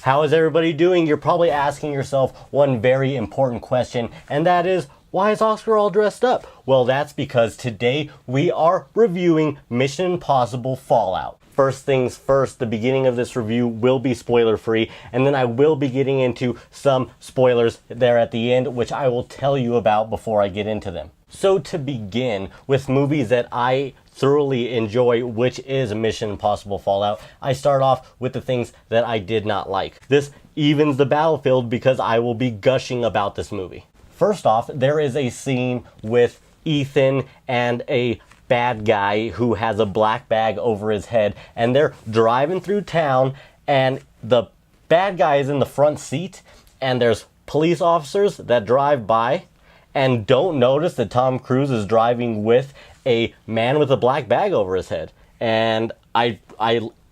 How is everybody doing? You're probably asking yourself one very important question, and that is, why is Oscar all dressed up? Well, that's because today we are reviewing Mission Impossible Fallout. First things first, the beginning of this review will be spoiler free, and then I will be getting into some spoilers there at the end, which I will tell you about before I get into them. So to begin with movies that I thoroughly enjoy, which is Mission Impossible Fallout, I start off with the things that I did not like. This evens the battlefield because I will be gushing about this movie. First off, there is a scene with Ethan and a bad guy who has a black bag over his head, and they're driving through town, and the bad guy is in the front seat, and there's police officers that drive by and don't notice that Tom Cruise is driving with a man with a black bag over his head. And I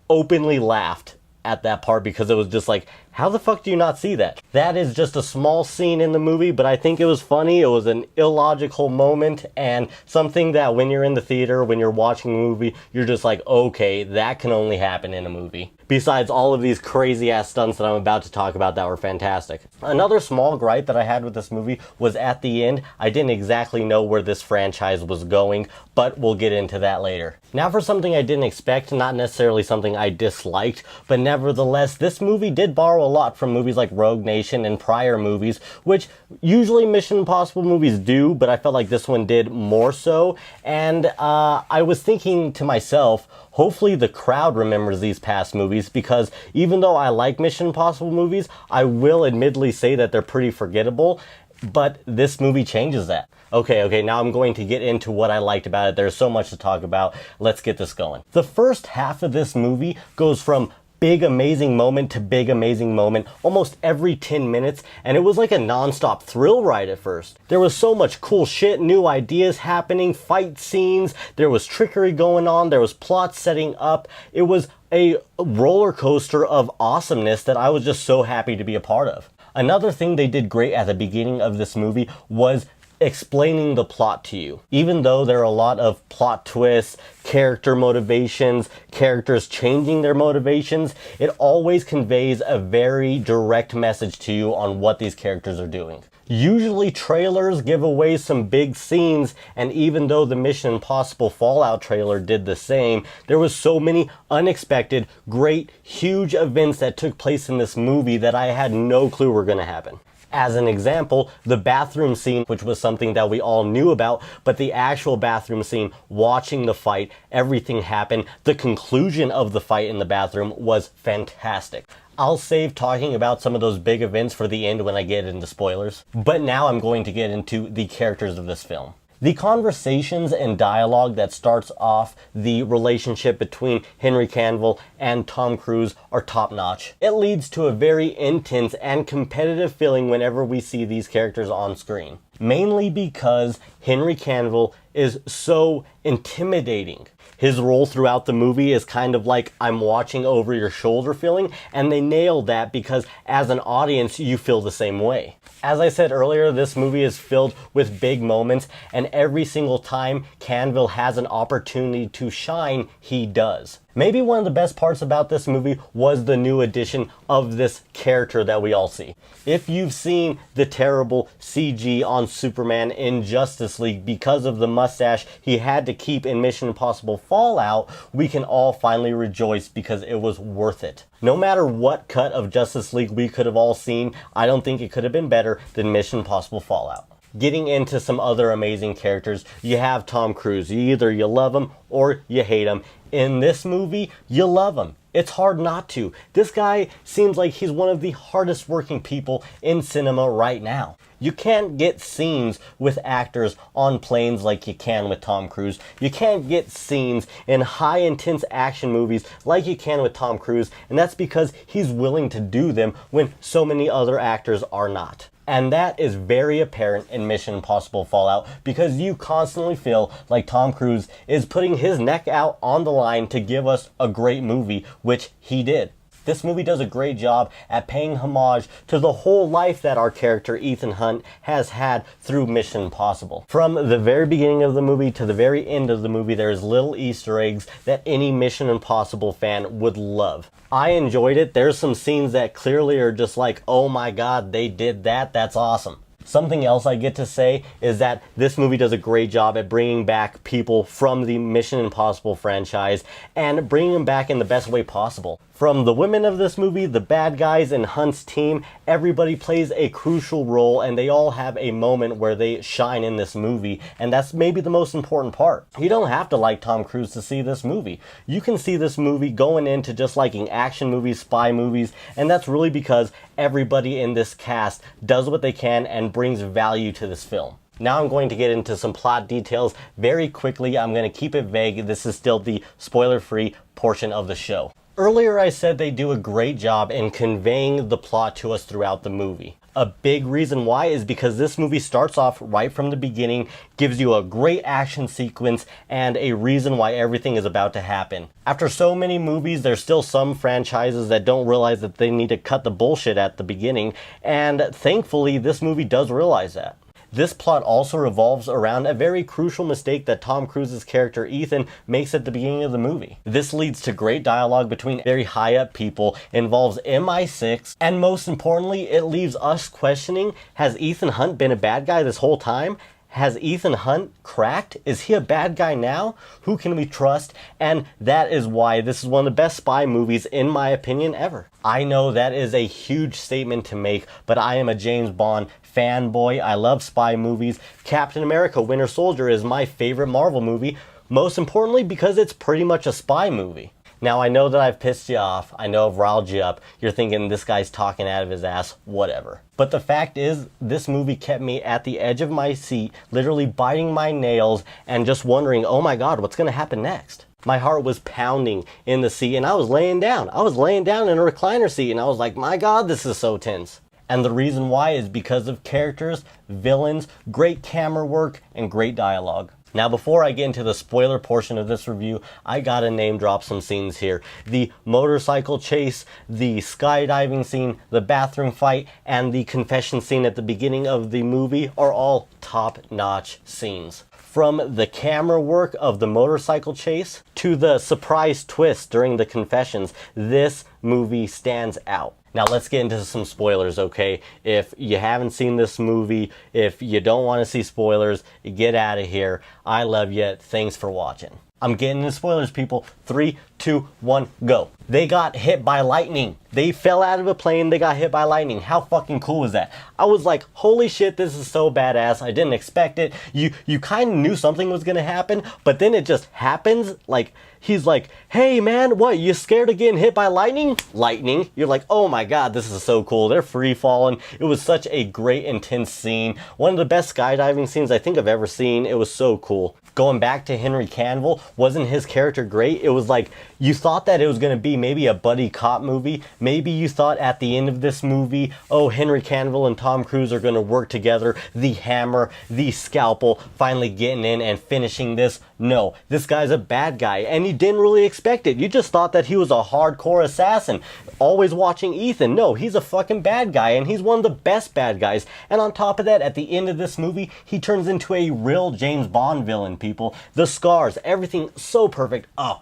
openly laughed at that part because it was just like, how the fuck do you not see that? That is just a small scene in the movie, but I think it was funny. It was an illogical moment and something that when you're in the theater, when you're watching a movie, you're just like, okay, that can only happen in a movie. Besides all of these crazy ass stunts that I'm about to talk about that were fantastic. Another small gripe that I had with this movie was at the end, I didn't exactly know where this franchise was going, but we'll get into that later. Now for something I didn't expect, not necessarily something I disliked, but nevertheless, this movie did borrow a lot from movies like Rogue Nation and prior movies, which usually Mission Impossible movies do, but I felt like this one did more so. And I was thinking to myself, hopefully the crowd remembers these past movies, because even though I like Mission Impossible movies, I will admittedly say that they're pretty forgettable, but this movie changes that. Okay, now I'm going to get into what I liked about it. There's so much to talk about. Let's get this going. The first half of this movie goes from big amazing moment to big amazing moment almost every 10 minutes, and it was like a non-stop thrill ride at first. There was so much cool shit, new ideas happening, fight scenes, there was trickery going on, there was plot setting up. It was a roller coaster of awesomeness that I was just so happy to be a part of. Another thing they did great at the beginning of this movie was explaining the plot to you. Even though there are a lot of plot twists, character motivations, characters changing their motivations, it always conveys a very direct message to you on what these characters are doing. Usually trailers give away some big scenes, and even though the Mission Impossible Fallout trailer did the same, there was so many unexpected, great, huge events that took place in this movie that I had no clue were going to happen. As an example, the bathroom scene, which was something that we all knew about, but the actual bathroom scene, watching the fight, everything happened, the conclusion of the fight in the bathroom was fantastic. I'll save talking about some of those big events for the end when I get into spoilers, but now I'm going to get into the characters of this film. The conversations and dialogue that starts off the relationship between Henry Cavill and Tom Cruise are top-notch. It leads to a very intense and competitive feeling whenever we see these characters on screen. Mainly because Henry Cavill is so intimidating. His role throughout the movie is kind of like I'm watching over your shoulder feeling, and they nailed that because as an audience you feel the same way. As I said earlier, this movie is filled with big moments, and every single time Cavill has an opportunity to shine, he does. Maybe one of the best parts about this movie was the new addition of this character that we all see. If you've seen the terrible CG on Superman in Justice League because of the mustache he had to keep in Mission Impossible Fallout, we can all finally rejoice because it was worth it. No matter what cut of Justice League we could have all seen, I don't think it could have been better than Mission Impossible Fallout. Getting into some other amazing characters, you have Tom Cruise. Either you love him or you hate him. In this movie, you love him. It's hard not to. This guy seems like he's one of the hardest working people in cinema right now. You can't get scenes with actors on planes like you can with Tom Cruise. You can't get scenes in high intense action movies like you can with Tom Cruise, and that's because he's willing to do them when so many other actors are not. And that is very apparent in Mission Impossible Fallout because you constantly feel like Tom Cruise is putting his neck out on the line to give us a great movie, which he did. This movie does a great job at paying homage to the whole life that our character Ethan Hunt has had through Mission Impossible. From the very beginning of the movie to the very end of the movie, there's little Easter eggs that any Mission Impossible fan would love. I enjoyed it. There's some scenes that clearly are just like, oh my god, they did that, that's awesome. Something else I get to say is that this movie does a great job at bringing back people from the Mission Impossible franchise and bringing them back in the best way possible. From the women of this movie, the bad guys, and Hunt's team, everybody plays a crucial role and they all have a moment where they shine in this movie, and that's maybe the most important part. You don't have to like Tom Cruise to see this movie. You can see this movie going into just liking action movies, spy movies, and that's really because everybody in this cast does what they can and brings value to this film. Now I'm going to get into some plot details very quickly. I'm going to keep it vague. This is still the spoiler-free portion of the show. Earlier I said they do a great job in conveying the plot to us throughout the movie. A big reason why is because this movie starts off right from the beginning, gives you a great action sequence, and a reason why everything is about to happen. After so many movies, there's still some franchises that don't realize that they need to cut the bullshit at the beginning, and thankfully this movie does realize that. This plot also revolves around a very crucial mistake that Tom Cruise's character Ethan makes at the beginning of the movie. This leads to great dialogue between very high up people, involves MI6, and most importantly, it leaves us questioning, has Ethan Hunt been a bad guy this whole time? Has Ethan Hunt cracked? Is he a bad guy now? Who can we trust? And that is why this is one of the best spy movies, in my opinion, ever. I know that is a huge statement to make, but I am a James Bond fanboy. I love spy movies. Captain America: Winter Soldier is my favorite Marvel movie, most importantly because it's pretty much a spy movie. Now I know that I've pissed you off, I know I've riled you up, you're thinking this guy's talking out of his ass, whatever. But the fact is, this movie kept me at the edge of my seat, literally biting my nails and just wondering, oh my god, what's gonna happen next? My heart was pounding in the seat and I was laying down. I was laying down in a recliner seat and I was like, my god, this is so tense. And the reason why is because of characters, villains, great camera work, and great dialogue. Now before I get into the spoiler portion of this review, I gotta name drop some scenes here. The motorcycle chase, the skydiving scene, the bathroom fight, and the confession scene at the beginning of the movie are all top-notch scenes. From the camera work of the motorcycle chase to the surprise twist during the confessions, this movie stands out. Now let's get into some spoilers, okay? If you haven't seen this movie, if you don't want to see spoilers, get out of here. I love you. Thanks for watching. I'm getting into spoilers, people. 3, 2, 1, go. They got hit by lightning. They fell out of a plane, they got hit by lightning. How fucking cool is that? I was like, holy shit, this is so badass. I didn't expect it. You kind of knew something was gonna happen, but then it just happens. Like, he's like, hey man, what, you scared of getting hit by lightning? Lightning. You're like, oh my god, this is so cool. They're free falling. It was such a great, intense scene. One of the best skydiving scenes I think I've ever seen. It was so cool. Going back to Henry Cavill, wasn't his character great? It was like, you thought that it was going to be maybe a buddy cop movie. Maybe you thought at the end of this movie, oh, Henry Cavill and Tom Cruise are going to work together. The hammer, the scalpel, finally getting in and finishing this. No, this guy's a bad guy, and you didn't really expect it. You just thought that he was a hardcore assassin, always watching Ethan. No, he's a fucking bad guy, and he's one of the best bad guys. And on top of that, at the end of this movie, he turns into a real James Bond villain, people. The scars, everything so perfect. Oh,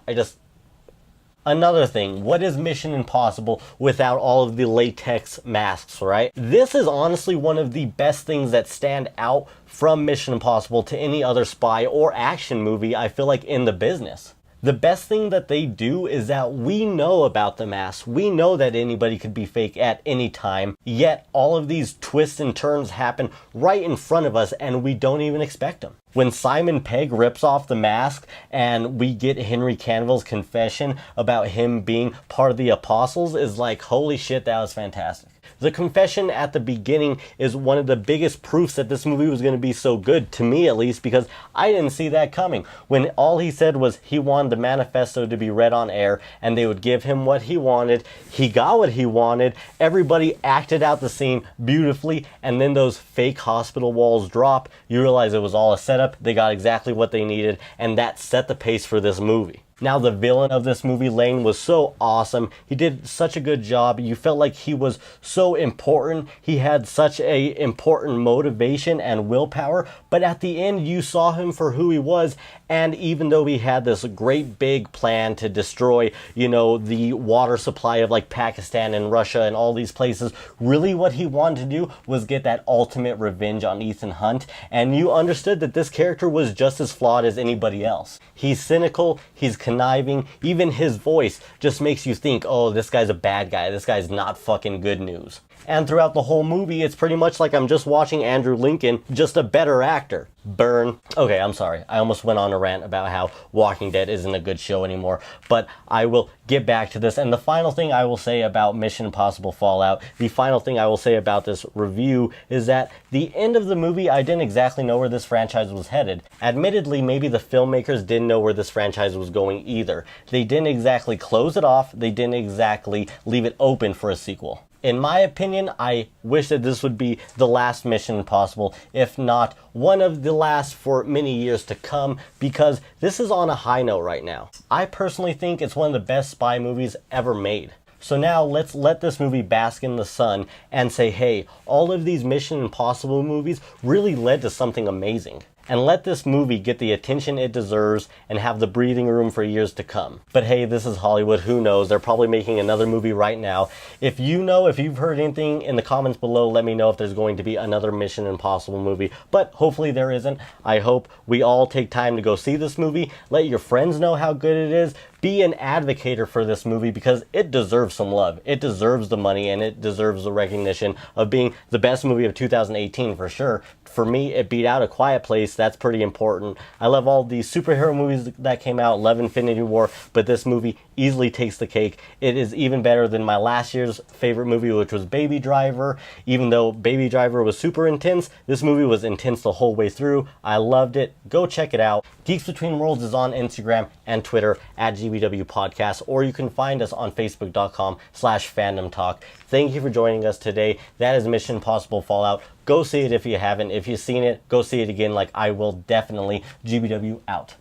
Another thing, what is Mission Impossible without all of the latex masks, right? This is honestly one of the best things that stand out from Mission Impossible to any other spy or action movie, I feel like, in the business. The best thing that they do is that we know about the masks. We know that anybody could be fake at any time, yet all of these twists and turns happen right in front of us and we don't even expect them. When Simon Pegg rips off the mask and we get Henry Cavill's confession about him being part of the Apostles is like, holy shit, that was fantastic. The confession at the beginning is one of the biggest proofs that this movie was going to be so good, to me at least, because I didn't see that coming. When all he said was he wanted the manifesto to be read on air and they would give him what he wanted, he got what he wanted, everybody acted out the scene beautifully, and then those fake hospital walls drop, you realize it was all a setup, they got exactly what they needed, and that set the pace for this movie. Now, the villain of this movie, Lane, was so awesome. He did such a good job. You felt like he was so important. He had such a important motivation and willpower, but at the end you saw him for who he was. And even though he had this great big plan to destroy, the water supply of like Pakistan and Russia and all these places, really what he wanted to do was get that ultimate revenge on Ethan Hunt. And you understood that this character was just as flawed as anybody else. He's cynical, he's conniving, even his voice just makes you think, oh, this guy's a bad guy, this guy's not fucking good news. And throughout the whole movie, it's pretty much like I'm just watching Andrew Lincoln, just a better actor. Burn. Okay, I'm sorry. I almost went on a rant about how Walking Dead isn't a good show anymore, but I will get back to this. And the final thing I will say about Mission Impossible Fallout, the final thing I will say about this review is that the end of the movie, I didn't exactly know where this franchise was headed. Admittedly, maybe the filmmakers didn't know where this franchise was going either. They didn't exactly close it off. They didn't exactly leave it open for a sequel. In my opinion, I wish that this would be the last Mission Impossible, if not one of the last for many years to come, because this is on a high note right now. I personally think it's one of the best spy movies ever made. So now let's let this movie bask in the sun and say, hey, all of these Mission Impossible movies really led to something amazing. And let this movie get the attention it deserves and have the breathing room for years to come. But hey, this is Hollywood, who knows? They're probably making another movie right now. If you've heard anything in the comments below, let me know if there's going to be another Mission Impossible movie. But hopefully there isn't. I hope we all take time to go see this movie. Let your friends know how good it is. Be an advocate for this movie because it deserves some love. It deserves the money and it deserves the recognition of being the best movie of 2018 for sure. For me, it beat out A Quiet Place. That's pretty important. I love all these superhero movies that came out, love Infinity War, but this movie easily takes the cake. It is even better than my last year's favorite movie, which was Baby Driver. Even though Baby Driver was super intense, this movie was intense the whole way through. I loved it. Go check it out. Geeks Between Worlds is on Instagram and Twitter at GBW Podcast, or you can find us on Facebook.com/Fandom Talk. Thank you for joining us today. That is Mission Impossible Fallout. Go see it if you haven't. If you've seen it, go see it again like I will definitely. GBW out.